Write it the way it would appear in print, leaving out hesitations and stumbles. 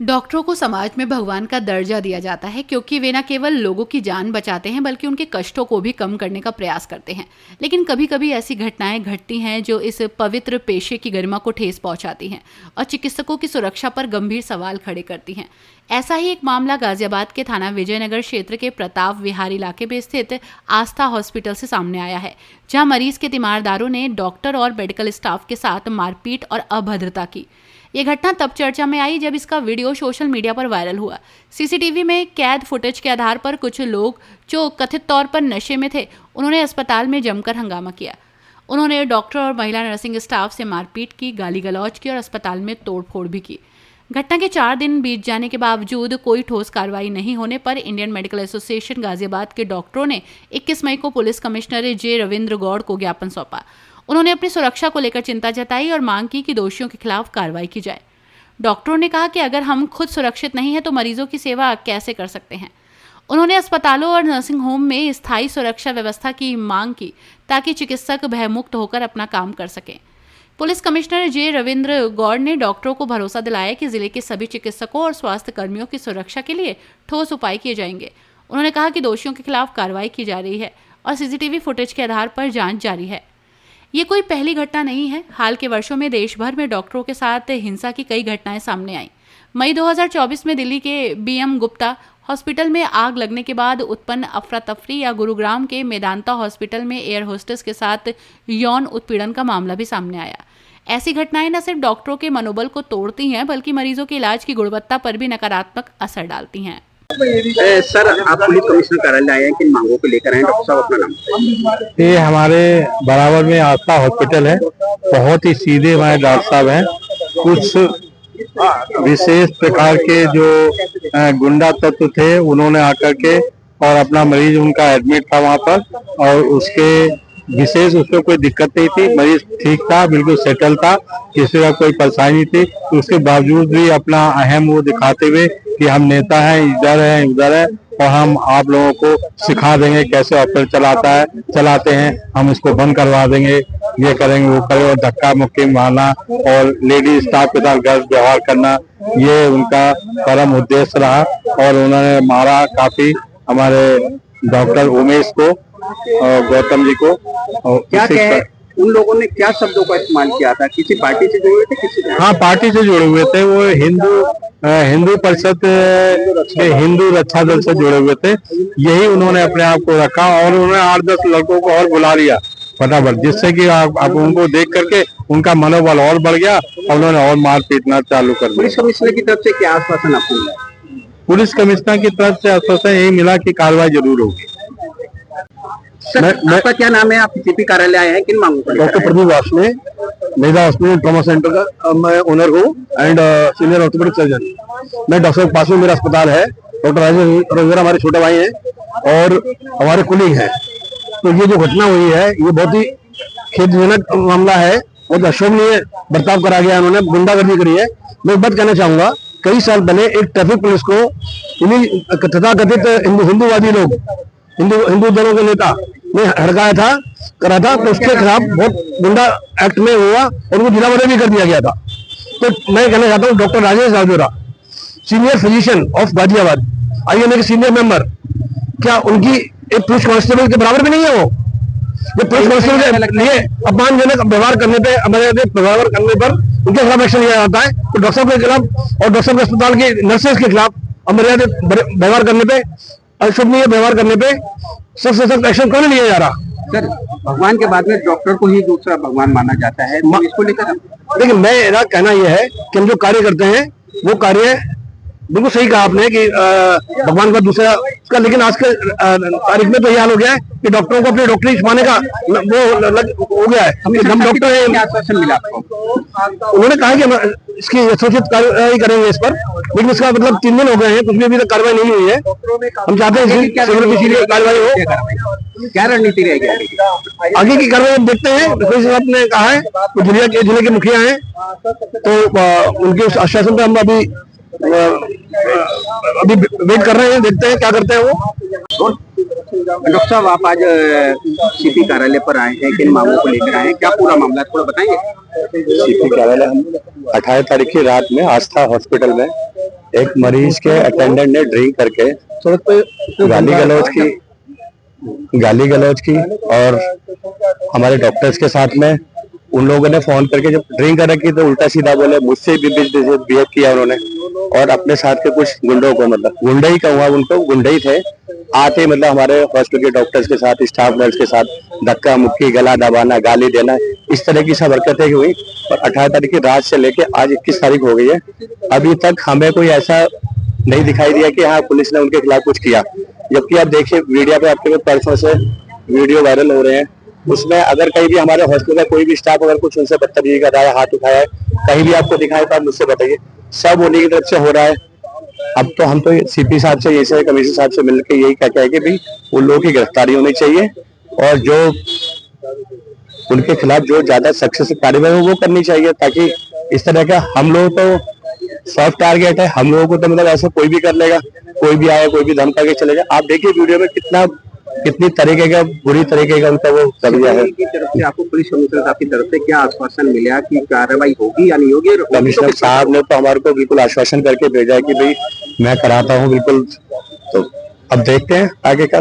डॉक्टरों को समाज में भगवान का दर्जा दिया जाता है क्योंकि वे न केवल लोगों की जान बचाते हैं बल्कि उनके कष्टों को भी कम करने का प्रयास करते हैं। लेकिन कभी कभी ऐसी घटनाएं घटती हैं जो इस पवित्र पेशे की गरिमा को ठेस पहुंचाती हैं और चिकित्सकों की सुरक्षा पर गंभीर सवाल खड़े करती हैं। ऐसा ही एक मामला गाजियाबाद के थाना विजयनगर क्षेत्र के प्रताप विहार इलाके में स्थित आस्था हॉस्पिटल से सामने आया है, जहां मरीज के तीमारदारों ने डॉक्टर और मेडिकल स्टाफ के साथ मारपीट और अभद्रता की। ये घटना तब चर्चा में आई जब इसका वीडियो सोशल मीडिया पर वायरल हुआ। सीसीटीवी में कैद फुटेज के आधार पर कुछ लोग जो कथित तौर पर नशे में थे, उन्होंने अस्पताल में जमकर हंगामा किया। उन्होंने डॉक्टर और महिला नर्सिंग स्टाफ से मारपीट की, गाली गलौज की और अस्पताल में तोड़फोड़ भी की। घटना के 4 दिन बीत जाने के बावजूद कोई ठोस कार्रवाई नहीं होने पर इंडियन मेडिकल एसोसिएशन गाजियाबाद के डॉक्टरों ने 21 मई को पुलिस कमिश्नर जे रविंद्र गौड़ को ज्ञापन सौंपा। उन्होंने अपनी सुरक्षा को लेकर चिंता जताई और मांग की कि दोषियों के खिलाफ कार्रवाई की जाए। डॉक्टरों ने कहा कि अगर हम खुद सुरक्षित नहीं हैं तो मरीजों की सेवा कैसे कर सकते हैं। उन्होंने अस्पतालों और नर्सिंग होम में स्थायी सुरक्षा व्यवस्था की मांग की ताकि चिकित्सक भयमुक्त होकर अपना काम कर सकें। पुलिस कमिश्नर जे रविंद्र गौड़ ने डॉक्टरों को भरोसा दिलाया कि जिले के सभी चिकित्सकों और स्वास्थ्य कर्मियों की सुरक्षा के लिए ठोस उपाय किए जाएंगे। उन्होंने कहा कि दोषियों के खिलाफ कार्रवाई की जा रही है और सीसीटीवी फुटेज के आधार पर जांच जारी है। ये कोई पहली घटना नहीं है। हाल के वर्षों में देश भर में डॉक्टरों के साथ हिंसा की कई घटनाएं सामने आई। मई 2024 में दिल्ली के बीएम गुप्ता हॉस्पिटल में आग लगने के बाद उत्पन्न अफरा तफरी या गुरुग्राम के मेदांता हॉस्पिटल में एयर होस्टेस के साथ यौन उत्पीड़न का मामला भी सामने आया। ऐसी घटनाएं न सिर्फ डॉक्टरों के मनोबल को तोड़ती हैं बल्कि मरीजों के इलाज की गुणवत्ता पर भी नकारात्मक असर डालती हैं। सर, आप पुलिस कमिश्नर कार्यालय आए हैं, किन मांगों को लेकर हैं? डॉक्टर साहब, अपना नाम। ये हमारे बराबर में आस्था हॉस्पिटल है। बहुत ही सीधे हमारे डॉक्टर साहब हैं। कुछ विशेष प्रकार के जो गुंडा तत्व थे उन्होंने आकर के और अपना मरीज उनका एडमिट था वहाँ पर, और उसके विशेष उसको कोई दिक्कत नहीं थी। मरीज ठीक था, बिल्कुल सेटल था, किसी का कोई परेशानी नहीं थी। तो उसके बावजूद भी अपना अहम वो दिखाते हुए कि हम नेता हैं, इधर है उधर है, और हम आप लोगों को सिखा देंगे कैसे हॉस्पिटल चलाते हैं, हम इसको बंद करवा देंगे, ये करेंगे वो करेंगे, और धक्का मुक्की मारना और लेडी स्टाफ के साथ गलत व्यवहार करना, ये उनका परम उद्देश्य रहा। और उन्होंने मारा काफी हमारे डॉक्टर उमेश को और गौतम जी को। और क्या उन लोगों ने क्या शब्दों का इस्तेमाल किया था? किसी पार्टी से जुड़े हुए थे? किसी? हाँ, पार्टी से जुड़े हुए थे। वो हिंदू परिषद हिंदू रक्षा दल से जुड़े हुए थे। यही उन्होंने अपने आप को रखा और उन्होंने 8-10 लड़कों को और बुला लिया फटाफट, जिससे कि आप उनको देख करके उनका मनोबल और बढ़ गया और उन्होंने और मार पीटना चालू कर दिया। पुलिस कमिश्नर की तरफ से क्या आश्वासन आपको मिला? पुलिस कमिश्नर की तरफ से आश्वासन यही मिला कि कार्रवाई जरूर होगी। सर, आपका क्या नाम है? आप सीपी कार्यालय आए हैं, किन मांगों पर? डॉक्टर प्रदीप वासने, मेरा हॉस्पिटल ट्रॉमा सेंटर का मैं ओनर हूँ एंड सीनियर ऑर्थोपेडिक सर्जन। मैं डॉक्टर के पास में मेरा अस्पताल है। डॉक्टर राजेश रविंद्र हमारे छोटे भाई हैं और हमारे कुलीग हैं। तो ये जो घटना हुई है ये बहुत ही खेदजनक मामला है, बहुत अशोभनीय बर्ताव करा गया, उन्होंने गुंडागर्दी करी है। मैं एक बात कहना चाहूंगा, कई साल पहले एक ट्रैफिक पुलिस को इन्हीं तथाकथित हिंदूवादी लोग, हिंदू दलों के नेता ने हड़काया था, करा था, तो उसके खिलाफ बहुत गुंडा एक्ट में हुआ और उनको जिला बदली भी कर दिया गया था। तो मैं कहना चाहता हूँ doctor Rajesh Rajora, senior physician of Ghaziabad, INA के सीनियर मेंबर, क्या उनकी एक पुलिस कांस्टेबल के बराबर भी नहीं है? वो जो पुलिस कांस्टेबल के लिए अपमानजनक व्यवहार करने पे, व्यवहार करने पर उनके खिलाफ एक्शन लिया जाता है, तो डॉक्टर साहब के खिलाफ और डॉक्टर साहब के अस्पताल के नर्सेज के खिलाफ अमर्यादित व्यवहार करने पे, अशोभनीय व्यवहार करने पे सख्त से सख्त एक्शन क्यों नहीं लिया जा रहा? सर, भगवान के बाद में डॉक्टर को ही दूसरा भगवान माना जाता है, तो इसको लेकर देखिए, मेरा कहना यह है कि हम जो कार्य करते हैं वो कार्य बिल्कुल सही कहा आपने कि भगवान का दूसरा उसका, लेकिन आज के तारीख में तो यह हाल हो गया है कि डॉक्टरों को अपनी डॉक्टरी छुपाने का वो हो गया है। हम डॉक्टर हैं। आश्वासन मिला आपको? उन्होंने कहा कि हम इसकी यथोचित कार्रवाई करेंगे इस पर, लेकिन इसका मतलब 3 दिन हो गए हैं, कुछ भी अभी तक कार्रवाई नहीं हुई है। हम चाहते हैं इसीलिए कार्रवाई हो। क्या रणनीति रहेगी आगे की कार्रवाई? हम देखते हैं। साहब ने कहा है, तो जिले के मुखिया हैं, तो उनके उस आश्वासन पर हम अभी वेट कर रहे हैं, देखते हैं क्या करते हैं वो। डॉक्टर साहब आप आज सीपी कार्यालय पर आए हैं, किन मामलों को लेकर आए हैं, क्या पूरा मामला है, थोड़ा बताएंगे। सीपी कार्यालय हम 18 तारीख की रात में आस्था हॉस्पिटल में एक मरीज के अटेंडेंट ने ड्रिंक करके गाली गलौज की और हमारे डॉक्टर्स के साथ में उन लोगों ने फोन करके जब ड्रिंक कर रखी तो उल्टा सीधा बोले, मुझसे भी बिहेव किया उन्होंने और अपने साथ के कुछ गुंडों को, मतलब गुंडे ही कहूँगा उनको, गुंडे ही थे, आते मतलब हमारे हॉस्पिटल के डॉक्टर्स के साथ, स्टाफ नर्स के साथ धक्का मुक्की, गला दबाना, गाली देना, इस तरह की सब हरकतें हुई। और 18 तारीख की रात से लेके आज 21 तारीख हो गई है, अभी तक हमें कोई ऐसा नहीं दिखाई दिया कि हाँ पुलिस ने उनके खिलाफ कुछ किया। जबकि आप देखिए मीडिया पे आपके परसों से वीडियो वायरल हो रहे हैं, उसमें अगर कहीं भी हमारे हॉस्पिटल का कोई भी स्टाफ अगर कुछ उनसे बदतमीजी कर रहा है, हाथ उठाया है, कहीं भी आपको दिखाए तो आप मुझसे बताइए। सब उन्हीं की तरफ से हो रहा है। अब तो हम तो सीपी साहब से, ये कमिश्नर साहब से मिलकर यही कहते हैं कि भाई उन लोगों की गिरफ्तारी होनी चाहिए और जो उनके खिलाफ जो ज्यादा सख्त से कार्रवाई वो करनी चाहिए, ताकि इस तरह का हम लोग तो सॉफ्ट टारगेट है, हम लोगों को तो मतलब ऐसा कोई भी कर लेगा, कोई भी आया कोई भी धमका के चलेगा। आप देखिए वीडियो में कितनी तरीके का, बुरी तरीके का उनका वो रवैया है। की तरफ से आपको पुलिस कमिश्नर साहब की तरफ से क्या आश्वासन मिला कि कार्रवाई होगी या नहीं होगी? कमिश्नर साहब ने तो हमारे को बिल्कुल आश्वासन करके भेजा है कि भाई मैं कराता हूँ बिल्कुल। तो अब देखते हैं आगे का।